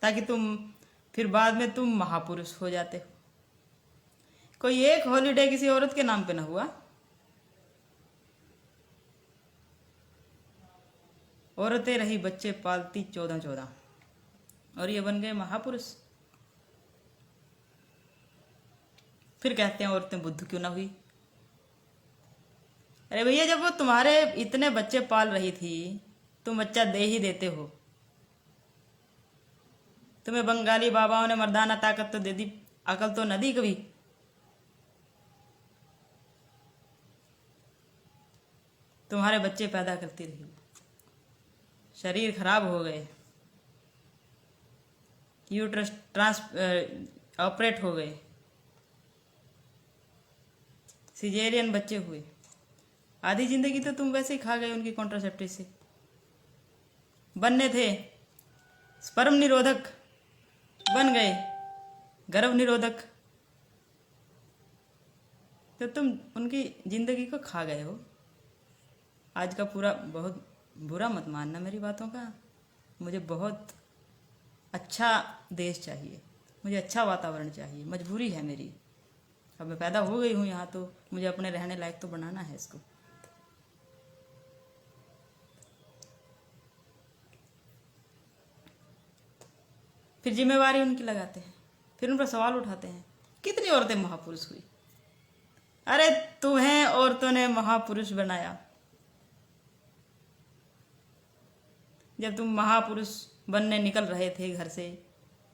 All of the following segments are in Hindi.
ताकि तुम फिर बाद में तुम महापुरुष हो जाते हो। कोई एक हॉलीडे किसी औरत के नाम पे ना हुआ। औरतें रही बच्चे पालती 14-14 और ये बन गए महापुरुष। फिर कहते हैं औरतें बुद्ध क्यों ना हुई। अरे भैया, जब वो तुम्हारे इतने बच्चे पाल रही थी, तुम बच्चा दे ही देते हो। तुम्हें बंगाली बाबाओं ने मर्दाना ताकत तो दे दी, अकल तो न दी कभी। तुम्हारे बच्चे पैदा करती रही, शरीर खराब हो गए, यूट्रस ट्रांस ऑपरेट हो गए, सिजेरियन बच्चे हुए, आधी जिंदगी तो तुम वैसे ही खा गए उनकी कॉन्ट्रासेप्टिव से। बनने थे स्पर्म निरोधक, बन गए गर्भ निरोधक, तो तुम उनकी जिंदगी को खा गए हो। आज का पूरा बहुत बुरा मत मानना मेरी बातों का। मुझे बहुत अच्छा देश चाहिए, मुझे अच्छा वातावरण चाहिए, मजबूरी है मेरी। अब मैं पैदा हो गई हूँ यहाँ, तो मुझे अपने रहने लायक तो बनाना है इसको। फिर जिम्मेवारी उनकी लगाते हैं, फिर उन पर सवाल उठाते हैं कितनी औरतें महापुरुष हुई। अरे तुम्हें औरतों ने महापुरुष बनाया। जब तुम महापुरुष बनने निकल रहे थे घर से,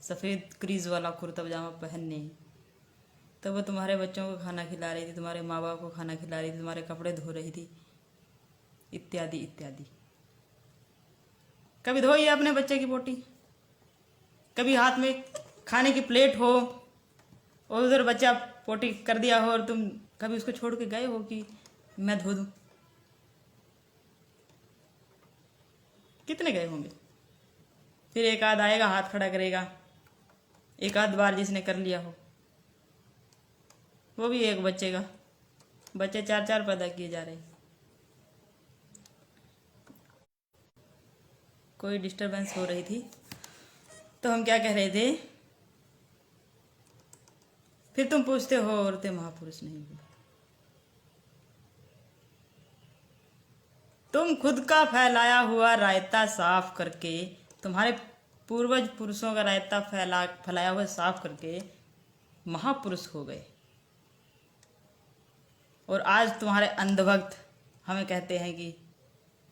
सफ़ेद क्रीज वाला कुर्ता पजामा पहनने, तब वो तुम्हारे बच्चों को खाना खिला रही थी, तुम्हारे माँ बाप को खाना खिला रही थी, तुम्हारे कपड़े धो रही थी, इत्यादि इत्यादि। कभी धोई है अपने बच्चे की पोटी? कभी हाथ में खाने की प्लेट हो और उधर बच्चा पोटी कर दिया हो और तुम कभी उसको छोड़ के गए हो कि मैं धो दूं? कितने गए होंगे? फिर एक आध आएगा, हाथ खड़ा करेगा, एक आध बार जिसने कर लिया हो, वो भी एक बच्चे का। बच्चे 4-4 पैदा किए जा रहे। कोई डिस्टरबेंस हो रही थी, तो हम क्या कह रहे थे? फिर तुम पूछते हो औरतें महापुरुष नहीं हुई। तुम खुद का फैलाया हुआ रायता साफ करके, तुम्हारे पूर्वज पुरुषों का रायता फैलाया हुआ साफ करके महापुरुष हो गए। और आज तुम्हारे अंधभक्त हमें कहते हैं कि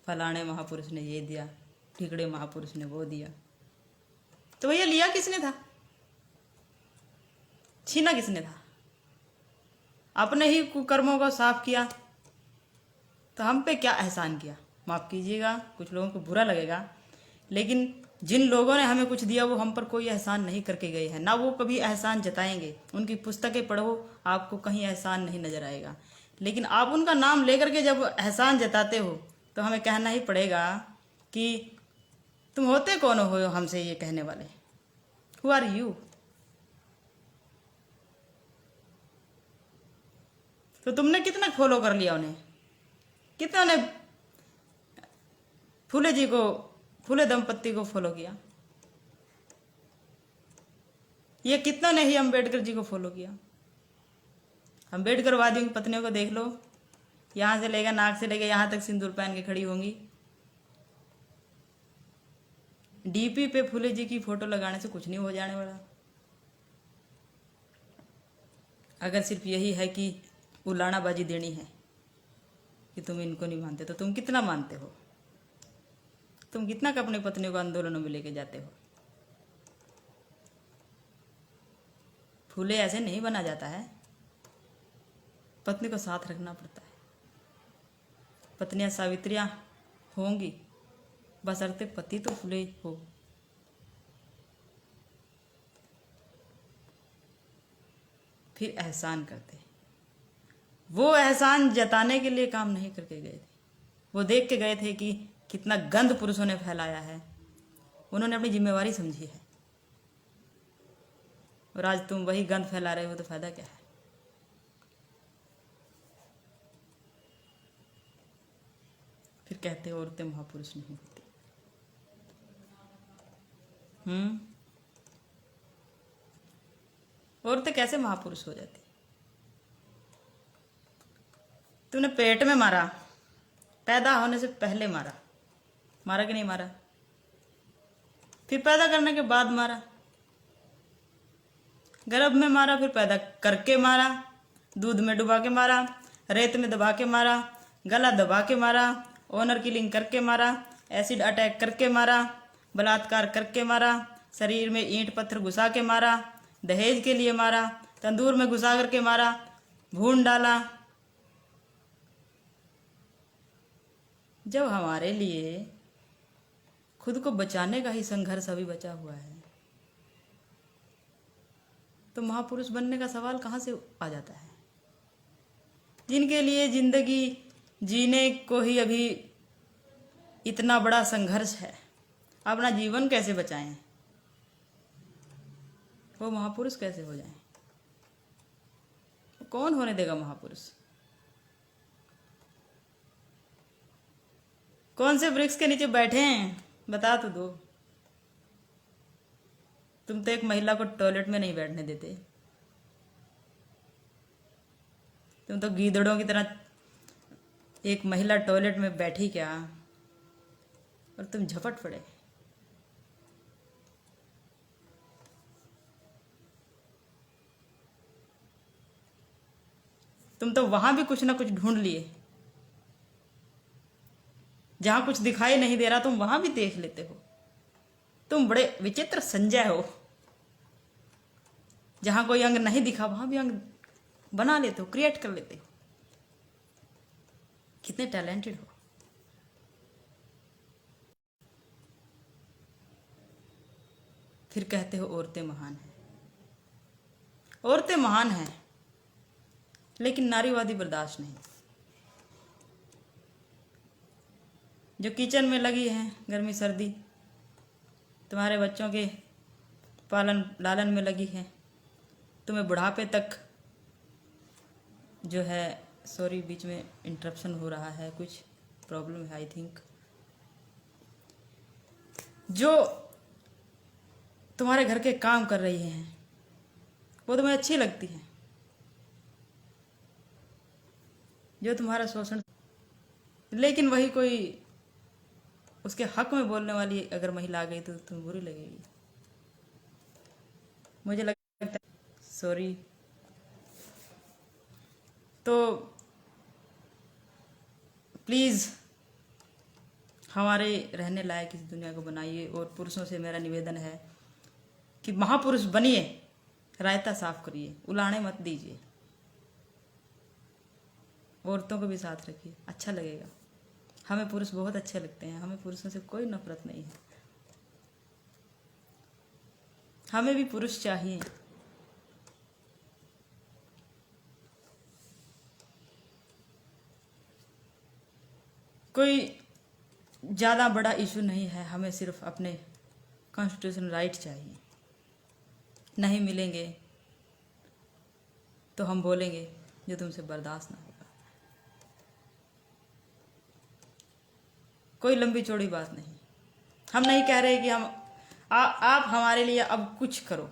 फलाने महापुरुष ने ये दिया, ठिकड़े महापुरुष ने वो दिया। तो भैया लिया किसने था? छीना किसने था? अपने ही कुकर्मों को साफ किया, तो हम पे क्या एहसान किया? माफ़ कीजिएगा, कुछ लोगों को बुरा लगेगा, लेकिन जिन लोगों ने हमें कुछ दिया वो हम पर कोई एहसान नहीं करके गए हैं, ना वो कभी एहसान जताएंगे। उनकी पुस्तकें पढ़ो, आपको कहीं एहसान नहीं नजर आएगा। लेकिन आप उनका नाम लेकर के जब एहसान जताते हो, तो हमें कहना ही पड़ेगा कि तुम होते कौन हो हमसे ये कहने वाले? Who are you? तो तुमने कितना फॉलो कर लिया उन्हें? कितना ने फूले जी को, फूले दंपत्ति को फॉलो किया? ये कितना ने ही अम्बेडकर जी को फॉलो किया? अम्बेडकर वादियों की पत्नियों को देख लो, यहाँ से लेकर नाक से लेकर यहाँ तक सिंदूर पहन के खड़ी होंगी। डीपी पे फूले जी की फोटो लगाने से कुछ नहीं हो जाने वाला। अगर सिर्फ यही है कि उलानाबाजी देनी है कि तुम इनको नहीं मानते, तो तुम कितना मानते हो? तुम कितना का अपनी पत्नी को आंदोलनों में लेके जाते हो? फूले ऐसे नहीं बना जाता है, पत्नी को साथ रखना पड़ता है। पत्नियां सावित्रियां होंगी, बशर्ते पति तो फूले हो। फिर एहसान करते, वो एहसान जताने के लिए काम नहीं करके गए थे, वो देख के गए थे कि कितना गंद पुरुषों ने फैलाया है। उन्होंने अपनी जिम्मेवारी समझी है, और आज तुम वही गंद फैला रहे हो, तो फायदा क्या है? फिर कहते हो औरतें महापुरुष नहीं होती। औरतें कैसे महापुरुष हो जाती? तूने पेट में मारा, पैदा होने से पहले मारा, मारा कि नहीं मारा? फिर पैदा करने के बाद मारा, गर्भ में मारा, फिर पैदा करके मारा, दूध में डुबा के मारा, रेत में दबा के मारा, गला दबा के मारा, ऑनर किलिंग करके मारा, एसिड अटैक करके मारा, बलात्कार करके मारा, शरीर में ईंट पत्थर घुसा के मारा, दहेज के लिए मारा, तंदूर में घुसा करके मारा, भून डाला। जब हमारे लिए खुद को बचाने का ही संघर्ष अभी बचा हुआ है, तो महापुरुष बनने का सवाल कहाँ से आ जाता है? जिनके लिए जिंदगी जीने को ही अभी इतना बड़ा संघर्ष है, अपना जीवन कैसे बचाएं? वो महापुरुष कैसे हो जाएं? कौन होने देगा महापुरुष? कौन से वृक्ष के नीचे बैठे हैं बता तो दो। तुम तो एक महिला को टॉयलेट में नहीं बैठने देते, तुम तो गीदड़ों की तरह एक महिला टॉयलेट में बैठी क्या, और तुम झपट पड़े। तुम तो वहां भी कुछ ना कुछ ढूंढ लिए, जहां कुछ दिखाई नहीं दे रहा तुम वहां भी देख लेते हो। तुम बड़े विचित्र संजय हो, जहां कोई अंग नहीं दिखा वहां भी अंग बना लेते हो, क्रिएट कर लेते हो। कितने टैलेंटेड हो। फिर कहते हो औरतें महान हैं। औरतें महान हैं, लेकिन नारीवादी बर्दाश्त नहीं। जो किचन में लगी है गर्मी सर्दी, तुम्हारे बच्चों के पालन लालन में लगी है, तुम्हें बुढ़ापे तक जो है, सॉरी बीच में इंटरप्शन हो रहा है, कुछ प्रॉब्लम है आई थिंक, जो तुम्हारे घर के काम कर रही हैं वो तुम्हें अच्छी लगती है, जो तुम्हारा शोषण, लेकिन वही कोई उसके हक में बोलने वाली अगर महिला आ गई तो तुम्हें बुरी लगेगी। मुझे लगता है, सॉरी। तो प्लीज़ हमारे रहने लायक इस दुनिया को बनाइए, और पुरुषों से मेरा निवेदन है कि महापुरुष बनिए, रायता साफ करिए, उलाहने मत दीजिए, औरतों को भी साथ रखिए, अच्छा लगेगा। हमें पुरुष बहुत अच्छे लगते हैं, हमें पुरुषों से कोई नफरत नहीं है, हमें भी पुरुष चाहिए। कोई ज़्यादा बड़ा इशू नहीं है, हमें सिर्फ अपने कॉन्स्टिट्यूशन राइट चाहिए। नहीं मिलेंगे तो हम बोलेंगे जो तुमसे बर्दाश्त ना होगा। कोई लंबी चौड़ी बात नहीं। हम नहीं कह रहे कि आप हमारे लिए अब कुछ करो,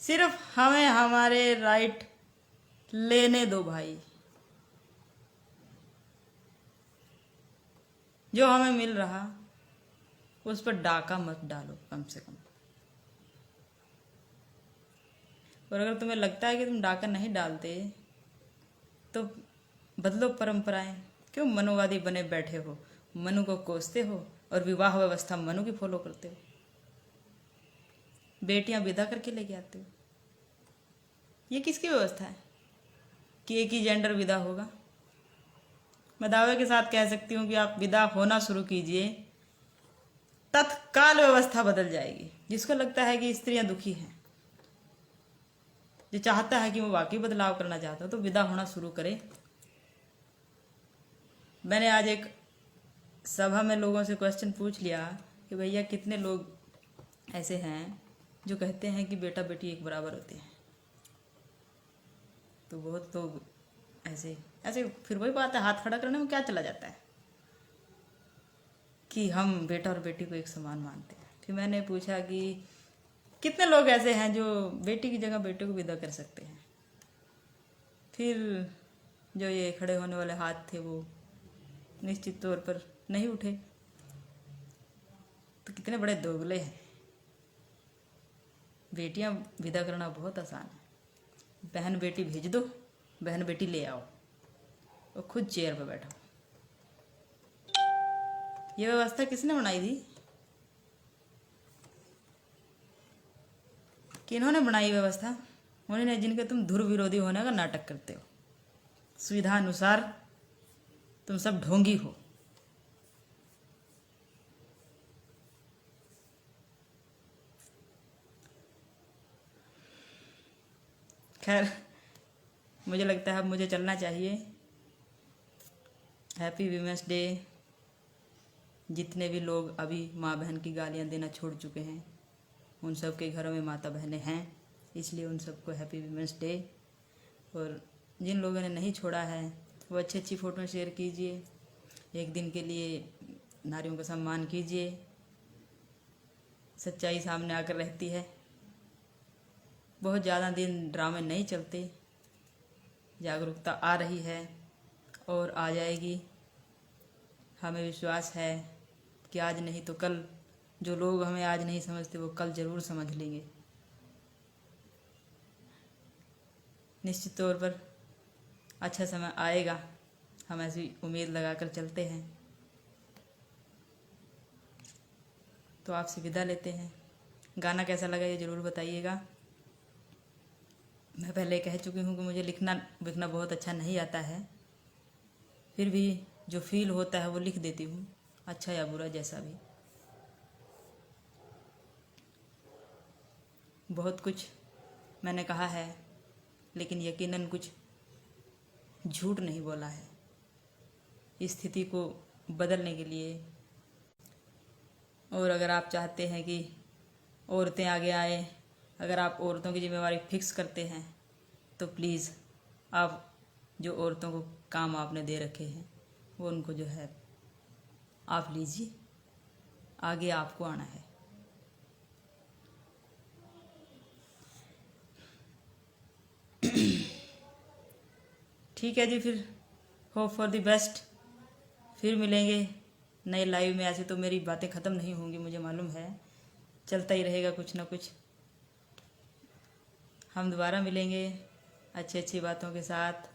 सिर्फ हमें हमारे राइट लेने दो भाई। जो हमें मिल रहा उस पर डाका मत डालो कम से कम। और अगर तुम्हें लगता है कि तुम डाका नहीं डालते तो बदलो परंपराएं। क्यों मनुवादी बने बैठे हो, मनु को कोसते हो और विवाह व्यवस्था मनु की फॉलो करते हो, बेटियां विदा करके लेके आते हो। ये किसकी व्यवस्था है कि एक ही जेंडर विदा होगा? मैं दावे के साथ कह सकती हूँ कि आप विदा होना शुरू कीजिए, तत्काल व्यवस्था बदल जाएगी। जिसको लगता है कि स्त्रियां दुखी हैं, जो चाहता है कि वो वाकई बदलाव करना चाहता है, तो विदा होना शुरू करे। मैंने आज एक सभा में लोगों से क्वेश्चन पूछ लिया कि भैया कितने लोग ऐसे हैं जो कहते हैं कि बेटा बेटी एक बराबर होते हैं। तो बहुत लोग ऐसे ऐसे फिर वही बात है, हाथ खड़ा करने में क्या चला जाता है कि हम बेटा और बेटी को एक समान मानते हैं। फिर मैंने पूछा कि कितने लोग ऐसे हैं जो बेटी की जगह बेटे को विदा कर सकते हैं, फिर जो ये खड़े होने वाले हाथ थे वो निश्चित तौर पर नहीं उठे। तो कितने बड़े दोगले हैं। बेटियां विदा करना बहुत आसान है। बहन बेटी भेज दो, बहन बेटी ले आओ और खुद चेयर पर बैठो। ये व्यवस्था किसने बनाई थी? किन्होंने बनाई व्यवस्था? उन्होंने, जिनके तुम ध्रुव विरोधी होने का नाटक करते हो। सुविधा अनुसार तुम सब ढोंगी हो। खैर, मुझे लगता है अब मुझे चलना चाहिए। Happy women's day. जितने भी लोग अभी माँ बहन की गालियाँ देना छोड़ चुके हैं, उन सब के घरों में माता बहनें हैं, इसलिए उन सबको हैप्पी वीमेंस डे। और जिन लोगों ने नहीं छोड़ा है वो अच्छी अच्छी फ़ोटो शेयर कीजिए। एक दिन के लिए नारियों का सम्मान कीजिए। सच्चाई सामने आकर रहती है। बहुत ज़्यादा दिन ड्रामे नहीं चलते। जागरूकता आ रही है और आ जाएगी। हमें विश्वास है कि आज नहीं तो कल, जो लोग हमें आज नहीं समझते वो कल ज़रूर समझ लेंगे। निश्चित तौर पर अच्छा समय आएगा, हम ऐसी उम्मीद लगाकर चलते हैं। तो आपसे विदा लेते हैं। गाना कैसा लगा ये ज़रूर बताइएगा। मैं पहले कह चुकी हूँ कि मुझे लिखना लिखना बहुत अच्छा नहीं आता है, फिर भी जो फील होता है वो लिख देती हूँ, अच्छा या बुरा जैसा भी। बहुत कुछ मैंने कहा है, लेकिन यकीनन कुछ झूठ नहीं बोला है। इस स्थिति को बदलने के लिए, और अगर आप चाहते हैं कि औरतें आगे आए, अगर आप औरतों की जिम्मेवारी फिक्स करते हैं, तो प्लीज़ आप जो औरतों को काम आपने दे रखे हैं वो उनको जो है आप लीजिए। आगे आपको आना है। ठीक है जी, फिर होप फॉर द बेस्ट। फिर मिलेंगे नए लाइव में। ऐसे तो मेरी बातें ख़त्म नहीं होंगी, मुझे मालूम है, चलता ही रहेगा कुछ ना कुछ। हम दोबारा मिलेंगे अच्छी अच्छी बातों के साथ।